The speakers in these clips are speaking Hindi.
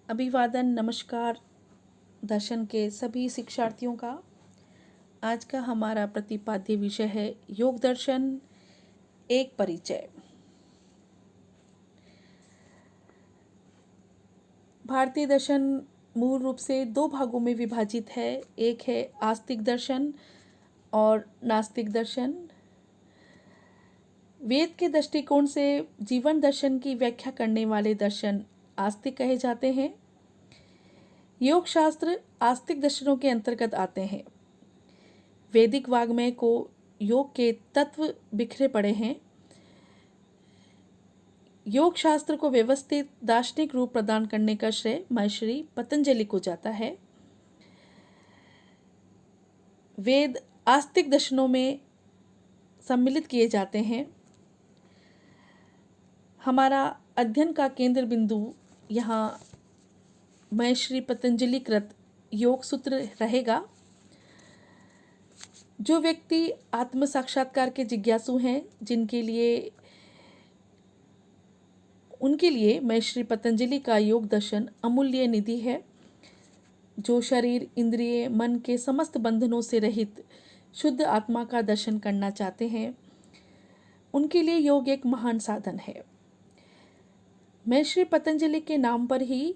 अभिवादन, नमस्कार दर्शन के सभी शिक्षार्थियों का। आज का हमारा प्रतिपाद्य विषय है योग दर्शन एक परिचय। भारतीय दर्शन मूल रूप से दो भागों में विभाजित है। एक है आस्तिक दर्शन और नास्तिक दर्शन। वेद के दृष्टिकोण से जीवन दर्शन की व्याख्या करने वाले दर्शन आस्तिक कहे जाते हैं। योग शास्त्र आस्तिक दर्शनों के अंतर्गत आते हैं। वैदिक वाग्मय को योग के तत्व बिखरे पड़े हैं। योग शास्त्र को व्यवस्थित दार्शनिक रूप प्रदान करने का श्रेय महर्षि पतंजलि को जाता है। वेद आस्तिक दर्शनों में सम्मिलित किए जाते हैं। हमारा अध्ययन का केंद्र बिंदु यहाँ महर्षि पतंजलि कृत योग सूत्र रहेगा। जो व्यक्ति आत्म साक्षात्कार के जिज्ञासु हैं, उनके लिए महर्षि पतंजलि का योग दर्शन अमूल्य निधि है। जो शरीर, इंद्रिय, मन के समस्त बंधनों से रहित शुद्ध आत्मा का दर्शन करना चाहते हैं, उनके लिए योग एक महान साधन है। महर्षि पतंजलि के नाम पर ही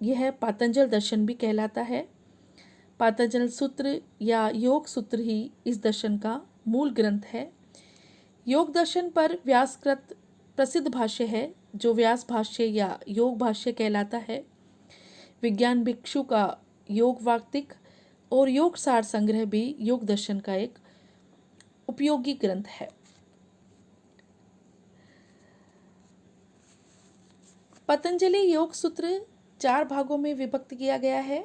यह पातंजल दर्शन भी कहलाता है। पातंजल सूत्र या योग सूत्र ही इस दर्शन का मूल ग्रंथ है। योग दर्शन पर व्यासकृत प्रसिद्ध भाष्य है, जो व्यास भाष्य या योग भाष्य कहलाता है। विज्ञान भिक्षु का योग वार्तिक और योग सार संग्रह भी योग दर्शन का एक उपयोगी ग्रंथ है। पतंजलि योग सूत्र 4 भागों में विभक्त किया गया है।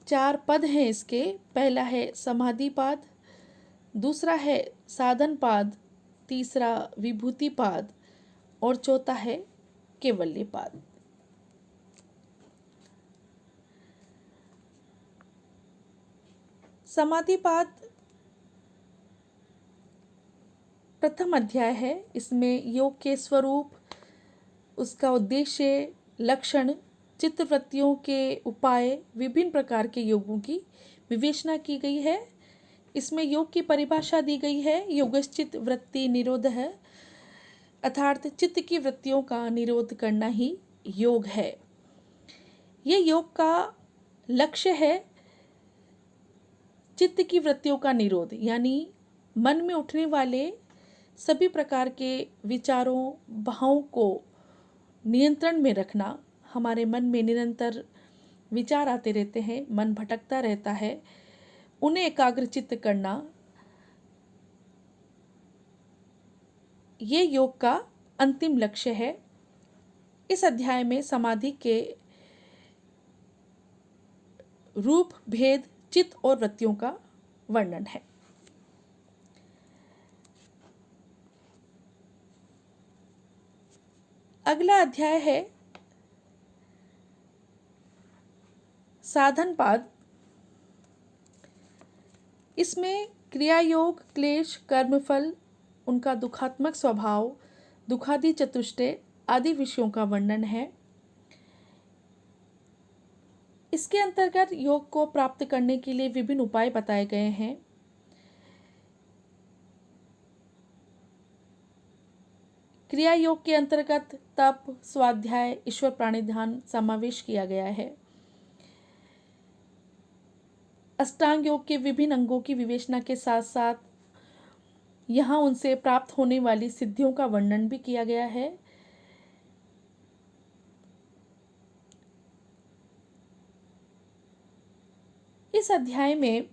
4 पद हैं इसके। पहला है समाधि पाद, दूसरा है साधन पाद, तीसरा विभूति पाद और चौथा है कैवल्य पाद। समाधि पाद प्रथम अध्याय है। इसमें योग के स्वरूप, उसका उद्देश्य, लक्षण, चित्तवृत्तियों के उपाय, विभिन्न प्रकार के योगों की विवेचना की गई है। इसमें योग की परिभाषा दी गई है। योगश्चित्त वृत्ति निरोध है, अर्थात चित्त की वृत्तियों का निरोध करना ही योग है। ये योग का लक्ष्य है चित्त की वृत्तियों का निरोध, यानी मन में उठने वाले सभी प्रकार के विचारों, भावों को नियंत्रण में रखना। हमारे मन में निरंतर विचार आते रहते हैं, मन भटकता रहता है, उन्हें एकाग्रचित्त करना, ये योग का अंतिम लक्ष्य है। इस अध्याय में समाधि के रूप, भेद, चित्त और वृत्तियों का वर्णन है। अगला अध्याय है साधन पाद। इसमें क्रिया योग, क्लेश, कर्मफल, उनका दुखात्मक स्वभाव, दुखादि चतुष्टय आदि विषयों का वर्णन है। इसके अंतर्गत योग को प्राप्त करने के लिए विभिन्न उपाय बताए गए हैं। क्रिया योग के अंतर्गत तप, स्वाध्याय, ईश्वर प्राणी ध्यान समावेश किया गया है। अष्टांग योग के विभिन्न अंगों की विवेचना के साथ साथ यहाँ उनसे प्राप्त होने वाली सिद्धियों का वर्णन भी किया गया है। इस अध्याय में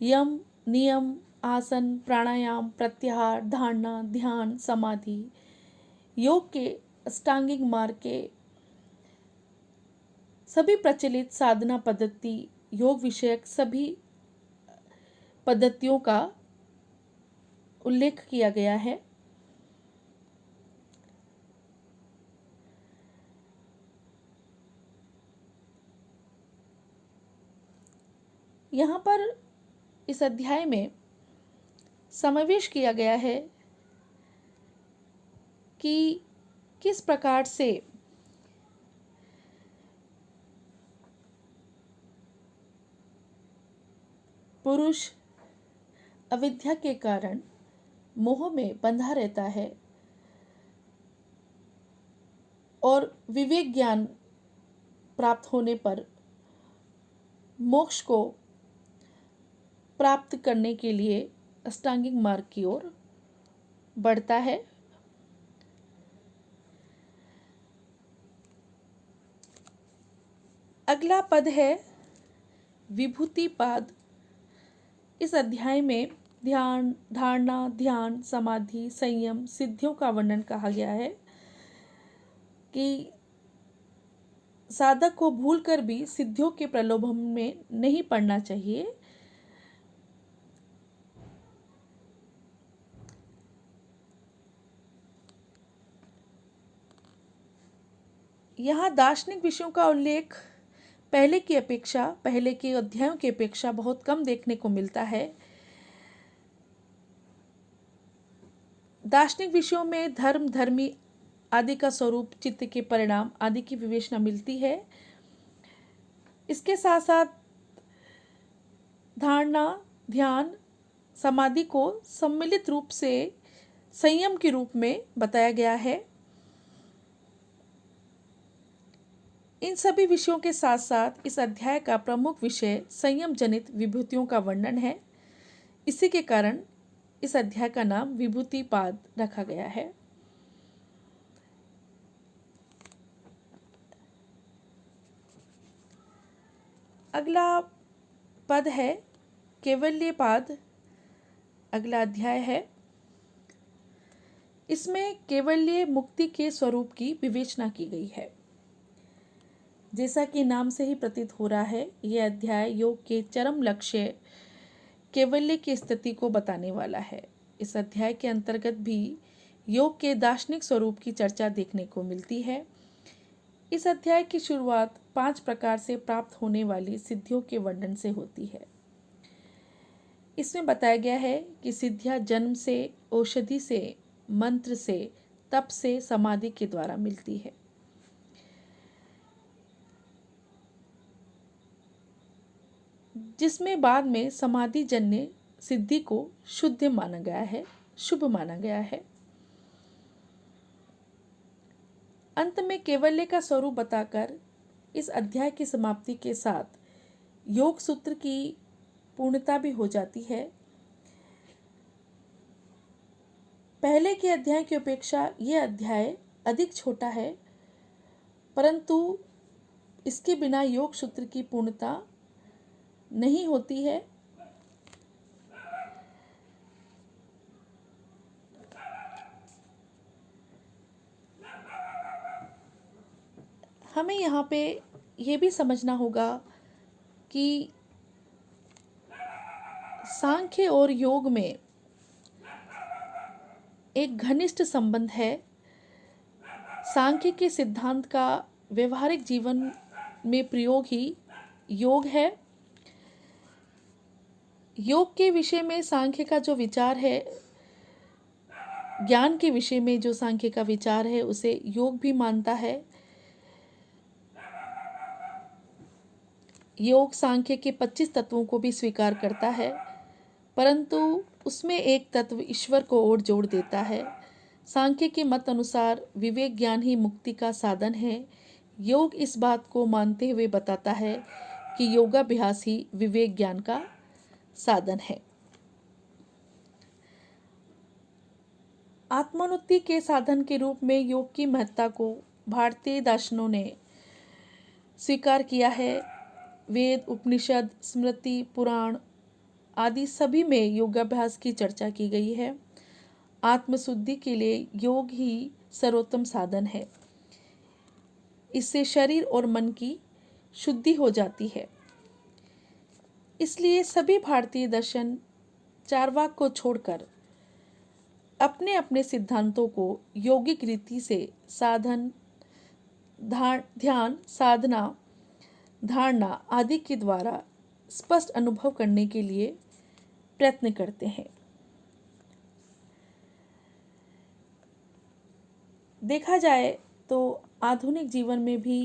यम, नियम, आसन, प्राणायाम, प्रत्याहार, धारणा, ध्यान, समाधि, योग के अष्टांगिक मार्ग के सभी प्रचलित साधना पद्धति, योग विषयक सभी पद्धतियों का उल्लेख किया गया है। यहाँ पर इस अध्याय में समावेश किया गया है कि किस प्रकार से पुरुष अविद्या के कारण मोह में बंधा रहता है और विवेक ज्ञान प्राप्त होने पर मोक्ष को प्राप्त करने के लिए अष्टांगिक मार्ग की ओर बढ़ता है। अगला पद है विभूति पाद। इस अध्याय में ध्यान, धारणा, ध्यान, समाधि, संयम, सिद्धियों का वर्णन कहा गया है कि साधक को भूलकर भी सिद्धियों के प्रलोभन में नहीं पड़ना चाहिए। यहाँ दार्शनिक विषयों का उल्लेख पहले के अध्यायों की अपेक्षा बहुत कम देखने को मिलता है। दार्शनिक विषयों में धर्म, धर्मी आदि का स्वरूप, चित्त के परिणाम आदि की विवेचना मिलती है। इसके साथ साथ धारणा, ध्यान, समाधि को सम्मिलित रूप से संयम के रूप में बताया गया है। इन सभी विषयों के साथ साथ इस अध्याय का प्रमुख विषय संयम जनित विभूतियों का वर्णन है। इसी के कारण इस अध्याय का नाम विभूति पाद रखा गया है। अगला पद है कैवल्य पाद। अगला अध्याय है। इसमें कैवल्य मुक्ति के स्वरूप की विवेचना की गई है। जैसा कि नाम से ही प्रतीत हो रहा है, यह अध्याय योग के चरम लक्ष्य कैवल्य की स्थिति को बताने वाला है। इस अध्याय के अंतर्गत भी योग के दार्शनिक स्वरूप की चर्चा देखने को मिलती है। इस अध्याय की शुरुआत 5 प्रकार से प्राप्त होने वाली सिद्धियों के वर्णन से होती है। इसमें बताया गया है कि सिद्धियां जन्म से, औषधि से, मंत्र से, तप से, समाधि के द्वारा मिलती है। जिसमें बाद में समाधि जन्य सिद्धि को शुद्ध माना गया है, शुभ माना गया है। अंत में कैवल्य का स्वरूप बताकर इस अध्याय की समाप्ति के साथ योग सूत्र की पूर्णता भी हो जाती है। पहले के अध्याय की अपेक्षा यह अध्याय अधिक छोटा है, परंतु इसके बिना योग सूत्र की पूर्णता नहीं होती है। हमें यहाँ पे ये भी समझना होगा कि सांख्य और योग में एक घनिष्ठ संबंध है। सांख्य के सिद्धांत का व्यवहारिक जीवन में प्रयोग ही योग है। योग के विषय में सांख्य का जो विचार है, ज्ञान के विषय में जो सांख्य का विचार है, उसे योग भी मानता है। योग सांख्य के 25 तत्वों को भी स्वीकार करता है, परंतु उसमें एक तत्व ईश्वर को और जोड़ देता है। सांख्य के मत अनुसार विवेक ज्ञान ही मुक्ति का साधन है। योग इस बात को मानते हुए बताता है कि योगाभ्यास ही विवेक ज्ञान का साधन है। आत्मोन्नति के साधन के रूप में योग की महत्ता को भारतीय दर्शनों ने स्वीकार किया है। वेद, उपनिषद, स्मृति, पुराण आदि सभी में योगाभ्यास की चर्चा की गई है। आत्मशुद्धि के लिए योग ही सर्वोत्तम साधन है। इससे शरीर और मन की शुद्धि हो जाती है। इसलिए सभी भारतीय दर्शन चार्वाक को छोड़कर अपने अपने सिद्धांतों को यौगिक रीति से साधन, ध्यान, साधना, धारणा आदि के द्वारा स्पष्ट अनुभव करने के लिए प्रयत्न करते हैं। देखा जाए तो आधुनिक जीवन में भी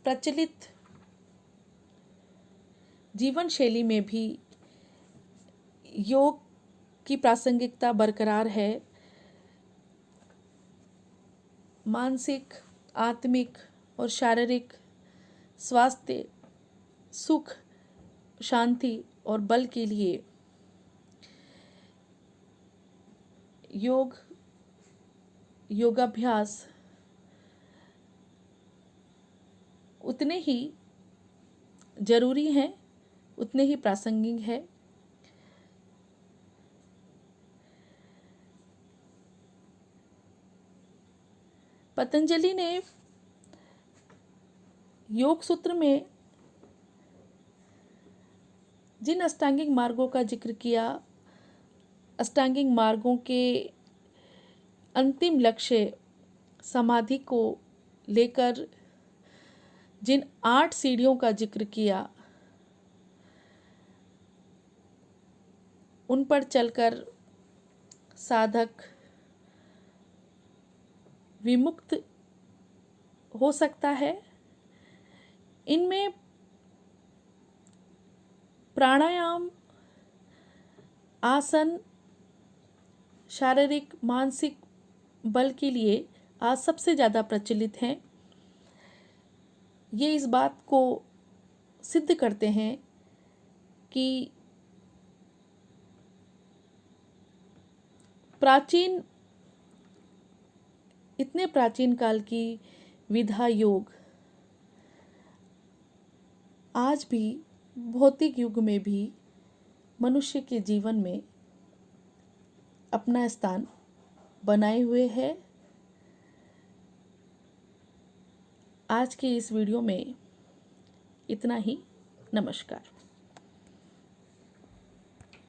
प्रचलित जीवन शैली में भी योग की प्रासंगिकता बरकरार है। मानसिक, आत्मिक और शारीरिक स्वास्थ्य, सुख, शांति और बल के लिए योगाभ्यास उतने ही जरूरी हैं, उतने ही प्रासंगिक है। पतंजलि ने योग सूत्र में जिन अष्टांगिक मार्गों का जिक्र किया, अष्टांगिक मार्गों के अंतिम लक्ष्य समाधि को लेकर जिन 8 सीढ़ियों का जिक्र किया, उन पर चलकर साधक विमुक्त हो सकता है। इनमें प्राणायाम, आसन शारीरिक मानसिक बल के लिए आज सबसे ज़्यादा प्रचलित हैं। ये इस बात को सिद्ध करते हैं कि इतने प्राचीन काल की विधा योग आज भी भौतिक युग में भी मनुष्य के जीवन में अपना स्थान बनाए हुए है। आज के इस वीडियो में इतना ही। नमस्कार।